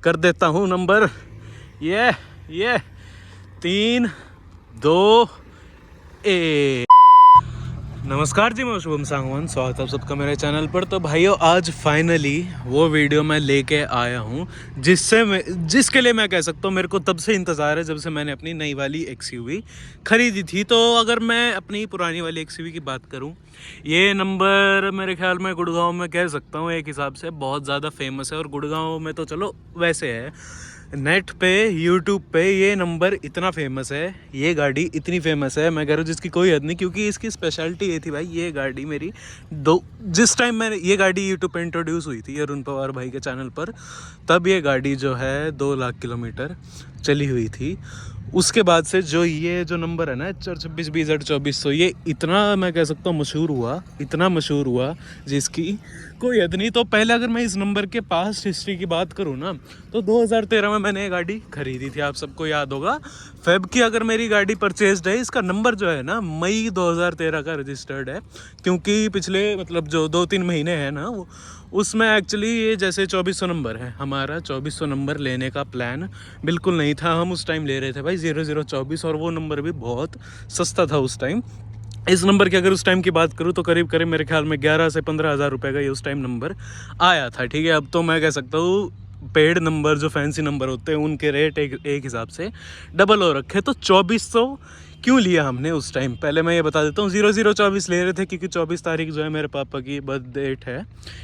कर देता हूँ नंबर। ये 3, 2, 1। नमस्कार जी, मैं शुभम सांगवान, स्वागत है आप सबका मेरे चैनल पर। तो भाइयों, आज फाइनली वो वीडियो मैं लेके आया हूँ जिसके लिए मैं कह सकता हूँ मेरे को तब से इंतज़ार है जब से मैंने अपनी नई वाली एक्सयूवी ख़रीदी थी। तो अगर मैं अपनी पुरानी वाली एक्सयूवी की बात करूँ, ये नंबर मेरे ख्याल में गुड़गांव में कह सकता हूँ एक हिसाब से बहुत ज़्यादा फेमस है। और गुड़गांव में तो चलो वैसे है, नेट पे यूट्यूब पे ये नंबर इतना फेमस है, ये गाड़ी इतनी फेमस है, मैं कह रहा हूँ जिसकी कोई हद नहीं। क्योंकि इसकी स्पेशलिटी ये थी भाई, ये गाड़ी मेरी जिस टाइम मैंने ये गाड़ी यूट्यूब पे इंट्रोड्यूस हुई थी अरुण पवार भाई के चैनल पर, तब ये गाड़ी जो है 2 लाख किलोमीटर चली हुई थी। उसके बाद से जो नंबर है ना HR26 BZ2400, ये इतना मैं कह सकता हूँ मशहूर हुआ, इतना मशहूर हुआ जिसकी कोई हद नहीं। तो पहले अगर मैं इस नंबर के पास्ट हिस्ट्री की बात करूँ ना, तो 2013 में मैंने ये गाड़ी खरीदी थी, आप सबको याद होगा। फेब की अगर मेरी गाड़ी परचेज्ड है, इसका नंबर जो है ना मई 2013 का रजिस्टर्ड है। क्योंकि पिछले मतलब जो 2-3 महीने हैं ना, वो उसमें एक्चुअली ये जैसे 2400 नंबर है, हमारा 2400 नंबर लेने का प्लान बिल्कुल नहीं था। हम उस टाइम ले रहे थे भाई 0024, और वो नंबर भी बहुत सस्ता था उस टाइम। इस नंबर की अगर उस टाइम की बात करूँ तो करीब करीब मेरे ख्याल में 11 से 15 हज़ार रुपये का ये उस टाइम नंबर आया था। ठीक है, अब तो मैं कह सकता हूँ पेड नंबर जो फैंसी नंबर होते हैं उनके रेट एक हिसाब से डबल हो रखे। तो 2400 क्यों लिया हमने उस टाइम, पहले मैं ये बता देता हूँ। 0024 ले रहे थे क्योंकि 24 तारीख जो है मेरे पापा की बर्थ डेट है।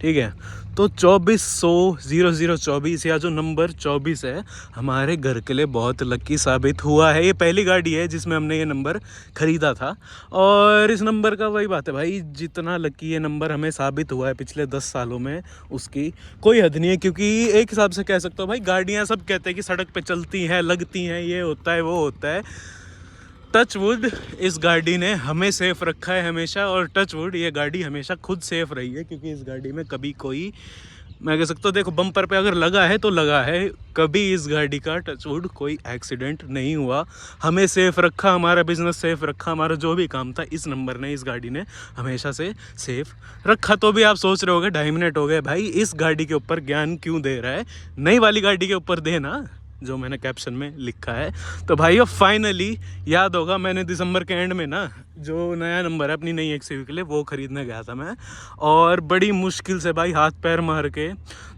ठीक है, तो 2400 0024 या जो नंबर 24 है, हमारे घर के लिए बहुत लकी साबित हुआ है। ये पहली गाड़ी है जिसमें हमने ये नंबर ख़रीदा था। और इस नंबर का वही बात है भाई, जितना लकी ये नंबर हमें साबित हुआ है पिछले 10 सालों में, उसकी कोई हद नहीं है। क्योंकि एक हिसाब से कह सकता हूँ भाई, गाड़ियाँ सब कहते हैं कि सड़क पे चलती हैं, लगती हैं, ये होता है वो होता है। टच वुड, इस गाड़ी ने हमें सेफ़ रखा है हमेशा। और टच वुड, ये गाड़ी हमेशा खुद सेफ़ रही है। क्योंकि इस गाड़ी में कभी कोई, मैं कह सकता हूँ देखो, बम्पर पे अगर लगा है तो लगा है, कभी इस गाड़ी का टच वुड कोई एक्सीडेंट नहीं हुआ। हमें सेफ़ रखा, हमारा बिजनेस सेफ़ रखा, हमारा जो भी काम था इस नंबर ने, इस गाड़ी ने हमेशा से सेफ़ रखा। तो भी आप सोच रहे होगे 2.5 मिनट हो गए भाई, इस गाड़ी के ऊपर ज्ञान क्यों दे रहा है, नई वाली गाड़ी के ऊपर देना जो मैंने कैप्शन में लिखा है। तो भाइयों, फाइनली याद होगा, मैंने दिसंबर के एंड में ना जो नया नंबर है अपनी नई एक्सयूवी के लिए, वो ख़रीदने गया था मैं। और बड़ी मुश्किल से भाई हाथ पैर मार के,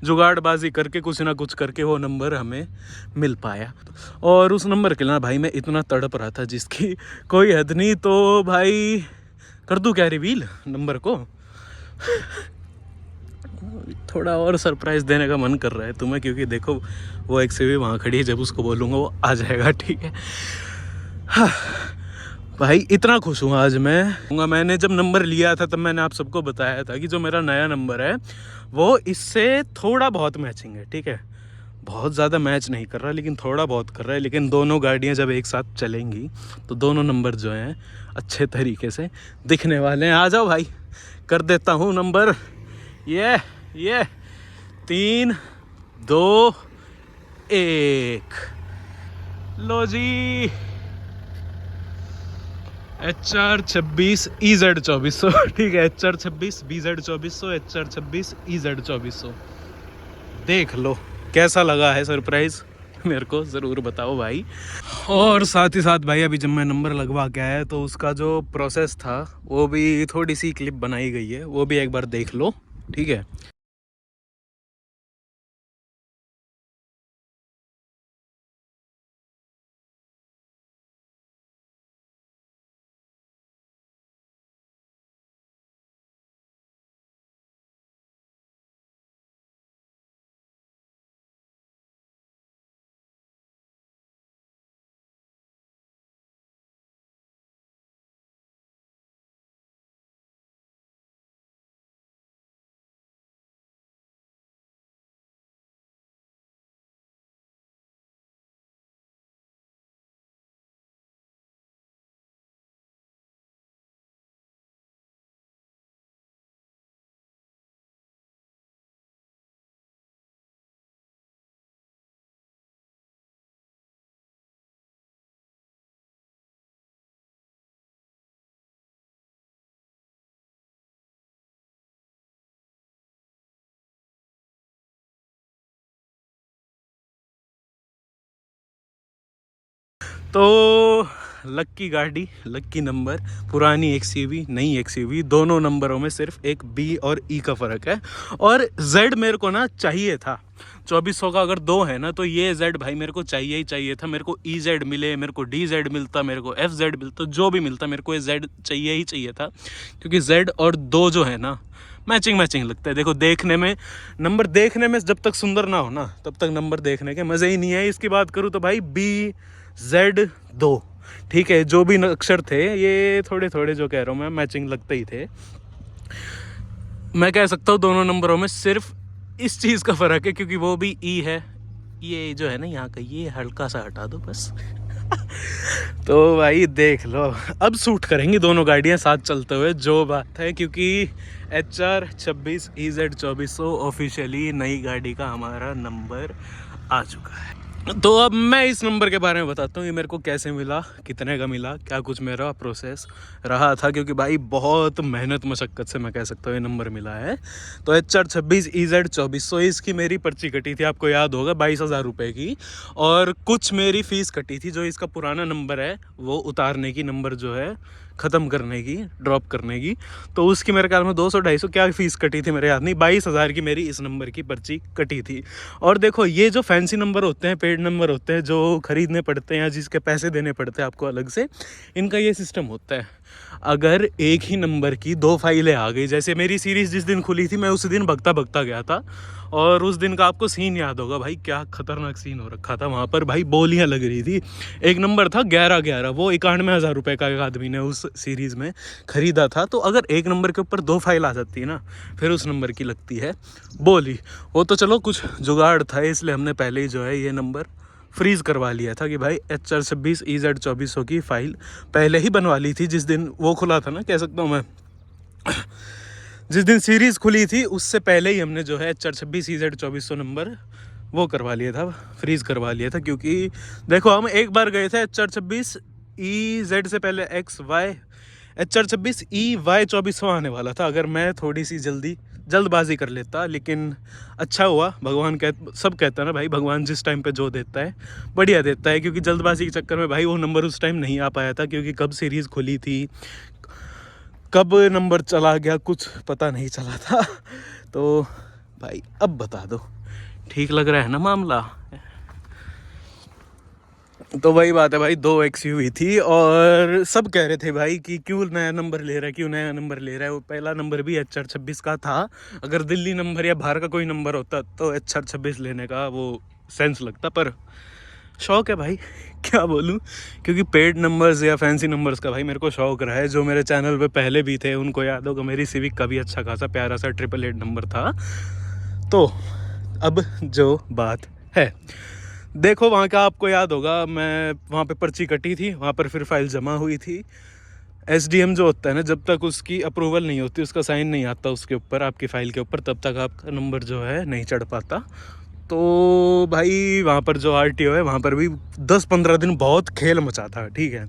जुगाड़बाजी करके, कुछ ना कुछ करके वो नंबर हमें मिल पाया। और उस नंबर के लिए ना भाई मैं इतना तड़प रहा था जिसकी कोई हद नहीं। तो भाई कर दूँ क्या रिवील नंबर को? थोड़ा और सरप्राइज़ देने का मन कर रहा है तुम्हें, क्योंकि देखो वो एक्सयूवी वहाँ खड़ी है, जब उसको बोलूँगा वो आ जाएगा। ठीक है, हाँ भाई इतना खुश हूँ आज मैंने जब नंबर लिया था तब मैंने आप सबको बताया था कि जो मेरा नया नंबर है वो इससे थोड़ा बहुत मैचिंग है। ठीक है, बहुत ज़्यादा मैच नहीं कर रहा, लेकिन थोड़ा बहुत कर रहा है। लेकिन दोनों गाड़ियाँ जब एक साथ चलेंगी तो दोनों नंबर जो हैं अच्छे तरीके से दिखने वाले हैं। आ जाओ भाई, कर देता हूँ नंबर। ये 3, 2, 1। लो जी, HR26 EZ2400। ठीक है, HR26 BZ2400, HR26 EZ2400। देख लो कैसा लगा है सरप्राइज़, मेरे को ज़रूर बताओ भाई। और साथ ही साथ भाई, अभी जब मैं नंबर लगवा के आया तो उसका जो प्रोसेस था वो भी थोड़ी सी क्लिप बनाई गई है, वो भी एक बार देख लो। ठीक है। तो लक्की गाड़ी, लक्की नंबर, पुरानी एक्सयूवी, नई एक्सयूवी, दोनों नंबरों में सिर्फ एक बी और ई का फ़र्क है। और जेड मेरे को ना चाहिए था, 2400 का अगर दो है ना तो ये जेड भाई मेरे को चाहिए ही चाहिए था। मेरे को ई जेड मिले, मेरे को डी जेड मिलता, मेरे को एफ जेड मिलता, जो भी मिलता मेरे को ये जेड चाहिए ही चाहिए था, क्योंकि जेड और दो जो है ना मैचिंग मैचिंग लगता है। देखो देखने में, नंबर देखने में जब तक सुंदर ना हो ना तब तक नंबर देखने के मज़े ही नहीं है। इसकी बात करूँ तो भाई बी जेड दो, ठीक है, जो भी अक्षर थे ये थोड़े थोड़े जो कह रहा हूँ मैं मैचिंग लगते ही थे। मैं कह सकता हूँ दोनों नंबरों में सिर्फ इस चीज़ का फ़र्क है, क्योंकि वो भी ई है, ये जो है ना यहाँ का ये हल्का सा हटा दो बस। तो भाई देख लो, अब सूट करेंगी दोनों गाड़ियाँ साथ चलते हुए, जो बात है, क्योंकि HR26 EZ 2400 ऑफिशियली नई गाड़ी का हमारा नंबर आ चुका है। तो अब मैं इस नंबर के बारे में बताता हूँ, ये मेरे को कैसे मिला, कितने का मिला, क्या कुछ मेरा प्रोसेस रहा था, क्योंकि भाई बहुत मेहनत मशक्क़त से मैं कह सकता हूँ ये नंबर मिला है। तो HR26 EZ 2400 इसकी मेरी पर्ची कटी थी, आपको याद होगा 22,000 रुपये की, और कुछ मेरी फ़ीस कटी थी जो इसका पुराना नंबर है वो उतारने की, नंबर जो है ख़त्म करने की, ड्रॉप करने की। तो उसकी मेरे ख्याल में 200-250 क्या फ़ीस कटी थी मेरे याद नहीं, 22,000 की मेरी इस नंबर की पर्ची कटी थी। और देखो ये जो फैंसी नंबर होते हैं, पेड नंबर होते हैं, जो ख़रीदने पड़ते हैं या जिसके पैसे देने पड़ते हैं आपको अलग से, इनका ये सिस्टम होता है, अगर एक ही नंबर की दो फाइलें आ गई, जैसे मेरी सीरीज़ जिस दिन खुली थी मैं उस दिन भगता भगता गया था, और उस दिन का आपको सीन याद होगा भाई, क्या खतरनाक सीन हो रखा था वहाँ पर भाई, बोलियाँ लग रही थी। एक नंबर था 1111, वो 91,000 रुपये का एक आदमी ने उस सीरीज़ में ख़रीदा था। तो अगर एक नंबर के ऊपर दो फाइल आ जाती है ना, फिर उस नंबर की लगती है बोली। वो तो चलो कुछ जुगाड़ था, इसलिए हमने पहले ही जो है ये नंबर फ्रीज़ करवा लिया था कि भाई HR26 EZ 2400 की फ़ाइल पहले ही बनवा ली थी, जिस दिन वो खुला था ना, कह सकता हूँ मैं, जिस दिन सीरीज़ खुली थी उससे पहले ही हमने जो है HR26 EZ 2400 नंबर वो करवा लिया था, फ्रीज़ करवा लिया था। क्योंकि देखो हम एक बार गए थे HR26 EZ से पहले XY, HR26 EY 2400 आने वाला था, अगर मैं थोड़ी सी जल्दबाजी कर लेता। लेकिन अच्छा हुआ, भगवान सब कहता है ना भाई, भगवान जिस टाइम पे जो देता है बढ़िया देता है, क्योंकि जल्दबाजी के चक्कर में भाई वो नंबर उस टाइम नहीं आ पाया था, क्योंकि कब सीरीज़ खुली थी, कब नंबर चला गया, कुछ पता नहीं चला था। तो भाई अब बता दो, ठीक लग रहा है ना मामला? तो वही बात है भाई, 2 XUV थी और सब कह रहे थे भाई कि क्यों नया नंबर ले रहा है, क्यों नया नंबर ले रहा है। वो पहला नंबर भी HR26 का था, अगर दिल्ली नंबर या बाहर का कोई नंबर होता तो HR26 लेने का वो सेंस लगता, पर शौक़ है भाई, क्या बोलूँ, क्योंकि पेड नंबर्स या फैंसी नंबर्स का भाई मेरे को शौक़ रहा है। जो मेरे चैनल पे पहले भी थे उनको याद होगा, मेरी सिविक का भी अच्छा खासा प्यारा सा 888 नंबर था। तो अब जो बात है, देखो वहाँ का आपको याद होगा, मैं वहाँ पे पर्ची कटी थी, वहाँ पर फिर फाइल जमा हुई थी। SDM जो होता है ना, जब तक उसकी अप्रूवल नहीं होती, उसका साइन नहीं आता उसके ऊपर, आपकी फ़ाइल के ऊपर, तब तक आपका नंबर जो है नहीं चढ़ पाता। तो भाई वहाँ पर जो RTO है, वहाँ पर भी 10-15 दिन बहुत खेल मचा था, ठीक है।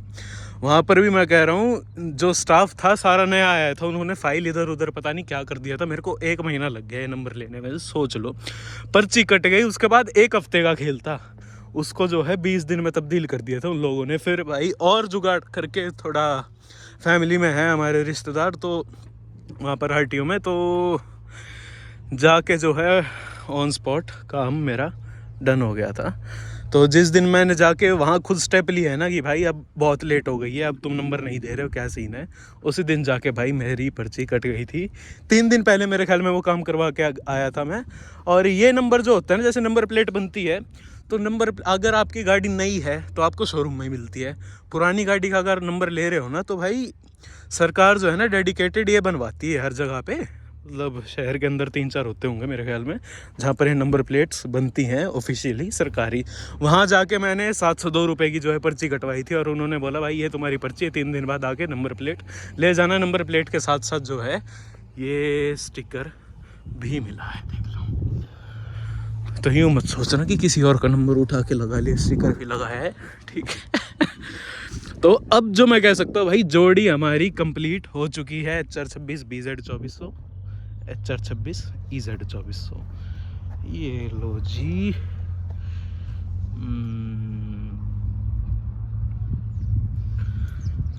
वहाँ पर भी मैं कह रहा हूँ जो स्टाफ था सारा नया आया था, उन्होंने फ़ाइल इधर उधर पता नहीं क्या कर दिया था, मेरे को 1 महीना लग गया ये नंबर लेने में, सोच लो। पर्ची कट गई, उसके बाद 1 हफ्ते का खेल था, उसको जो है 20 दिन में तब्दील कर दिया था उन लोगों ने। फिर भाई और जुगाड़ करके, थोड़ा फैमिली में है हमारे रिश्तेदार, तो वहाँ पर RTO में तो जाके जो है ऑन स्पॉट काम मेरा डन हो गया था। तो जिस दिन मैंने जाके वहाँ खुद स्टेप लिया है ना कि भाई अब बहुत लेट हो गई है, अब तुम नंबर नहीं दे रहे हो, क्या सीन है, उसी दिन जाके भाई मेरी पर्ची कट गई थी। 3 दिन पहले मेरे ख्याल में वो काम करवा के आया था मैं। और ये नंबर जो होता है ना, जैसे नंबर प्लेट बनती है, तो नंबर अगर आपकी गाड़ी नई है तो आपको शोरूम में ही मिलती है। पुरानी गाड़ी का अगर नंबर ले रहे हो ना, तो भाई सरकार जो है ना डेडिकेटेड ये बनवाती है हर जगह पे, मतलब शहर के अंदर 3-4 होते होंगे मेरे ख्याल में, जहाँ पर ये नंबर प्लेट्स बनती हैं ऑफिशियली सरकारी। वहाँ जाके मैंने 702 रुपये की जो है पर्ची कटवाई थी, और उन्होंने बोला भाई ये तुम्हारी पर्ची है, 3 दिन बाद आके नंबर प्लेट ले जाना। नंबर प्लेट के साथ साथ जो है ये स्टिकर भी मिला है, देख लो। तो यूँ मत सोचना कि किसी और का नंबर उठा के लगा लिया, स्टिकर भी लगाया है, ठीक है। तो अब जो मैं कह सकता हूँ भाई, जोड़ी हमारी कंप्लीट हो चुकी है, HR26 BZ 2400, HR26 EZ 2400। ये लो जी,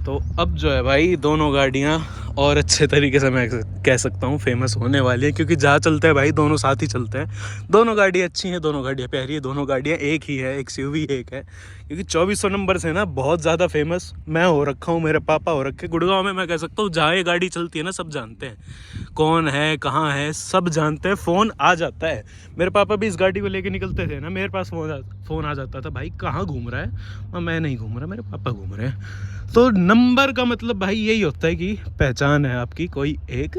तो अब जो है भाई दोनों गाड़ियाँ और अच्छे तरीके से मैं कह सकता हूँ फेमस होने वाली है, क्योंकि जहाँ चलते हैं भाई दोनों साथ ही चलते हैं। दोनों गाड़ियाँ अच्छी हैं, दोनों गाड़ियाँ प्यारी है, दोनों गाड़ियाँ एक ही है, XUV एक है। क्योंकि 2400 नंबर से ना बहुत ज़्यादा फेमस मैं हो रखा हूँ, मेरे पापा हो रखे गुड़गांव में। मैं कह सकता हूँ जहाँ ये गाड़ी चलती है ना सब जानते हैं कौन है कहाँ है, सब जानते हैं। फ़ोन आ जाता है, मेरे पापा भी इस गाड़ी को लेके निकलते थे ना, मेरे पास फ़ोन आ जाता था, भाई कहाँ घूम रहा है। और मैं नहीं घूम रहा, मेरे पापा घूम रहे हैं। तो नंबर का मतलब भाई यही होता है कि पहचान है आपकी, कोई एक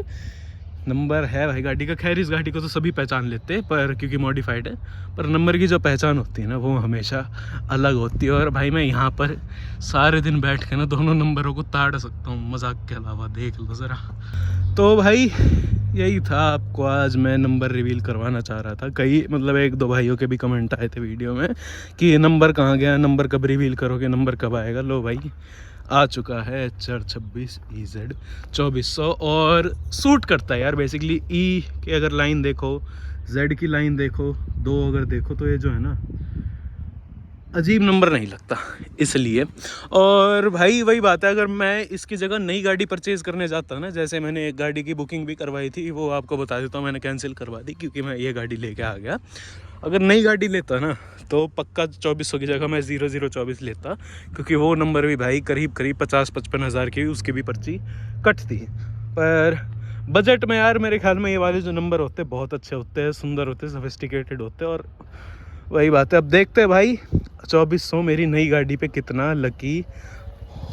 नंबर है भाई गाड़ी का। खैर इस गाड़ी को तो सभी पहचान लेते हैं, पर क्योंकि मॉडिफाइड है, पर नंबर की जो पहचान होती है ना वो हमेशा अलग होती है। और भाई मैं यहाँ पर सारे दिन बैठ के ना दोनों नंबरों को ताड़ सकता हूँ, मजाक के अलावा। देख लो ज़रा। तो भाई यही था, आपको आज मैं नंबर रिवील करवाना चाह रहा था। कई मतलब एक दो भाइयों के भी कमेंट आए थे वीडियो में कि ये नंबर कहाँ गया, नंबर कब रिवील करोगे, नंबर कब आएगा। लो भाई आ चुका है HR26 EZ 2400 और सूट करता है यार बेसिकली। ई की अगर लाइन देखो, Z की लाइन देखो, दो अगर देखो तो ये जो है ना अजीब नंबर नहीं लगता इसलिए। और भाई वही बात है, अगर मैं इसकी जगह नई गाड़ी परचेज़ करने जाता ना, जैसे मैंने एक गाड़ी की बुकिंग भी करवाई थी, वो आपको बता देता हूँ, मैंने कैंसिल करवा दी क्योंकि मैं ये गाड़ी लेके आ गया। अगर नई गाड़ी लेता ना तो पक्का 2400 की जगह मैं 0024 लेता, क्योंकि वो नंबर भी भाई करीब 50-55 हज़ार की उसकी भी पर्ची कटती। पर बजट में यार मेरे ख्याल में ये वाले जो नंबर होते हैं बहुत अच्छे होते हैं, सुंदर होते हैं, सोफिस्टिकेटेड होते हैं। और वही बात है, अब देखते हैं भाई 2400 मेरी नई गाड़ी पे कितना लकी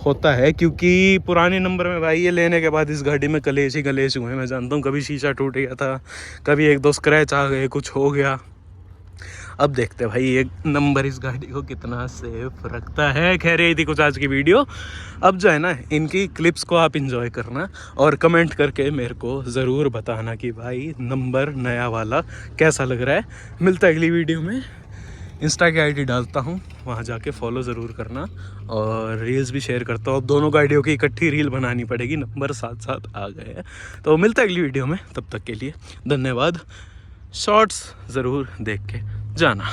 होता है। क्योंकि पुराने नंबर में भाई ये लेने के बाद इस गाड़ी में कलेश ही कलेश हुए। मैं जानता हूँ कभी शीशा टूट गया था, कभी एक दो स्क्रैच आ गए, कुछ हो गया। अब देखते हैं भाई ये नंबर इस गाड़ी को कितना सेफ रखता है। खैर यही थी कुछ आज की वीडियो। अब जो है ना इनकी क्लिप्स को आप इंजॉय करना और कमेंट करके मेरे को ज़रूर बताना कि भाई नंबर नया वाला कैसा लग रहा है। मिलता है अगली वीडियो में। इंस्टा की ID डालता हूँ, वहाँ जाके फॉलो ज़रूर करना और रील्स भी शेयर करता हूँ। अब दोनों गाड़ियों की इकट्ठी रील बनानी पड़ेगी, नंबर साथ साथ आ गए हैं। तो मिलता है अगली वीडियो में, तब तक के लिए धन्यवाद। शॉर्ट्स ज़रूर देख के जाना।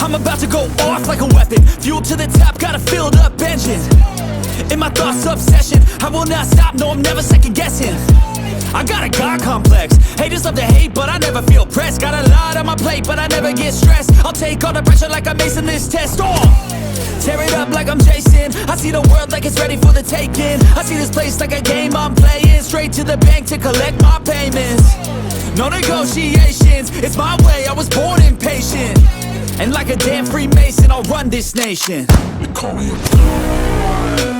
I'm about to go off like a weapon. Fuel to the top, got a filled up engine. In my thoughts, obsession. I will not stop, no, I'm never second guessing. I got a God complex. Haters love to hate, but I never feel pressed. Got a lot on my plate, but I never get stressed. I'll take all the pressure like I'm acing this test. Tear it up like I'm Jason. I see the world like it's ready for the taking. I see this place like a game I'm playing. Straight to the bank to collect my payments. No negotiations, it's my way, I was born impatient. And like a damn Freemason, I'll run this nation. They call me a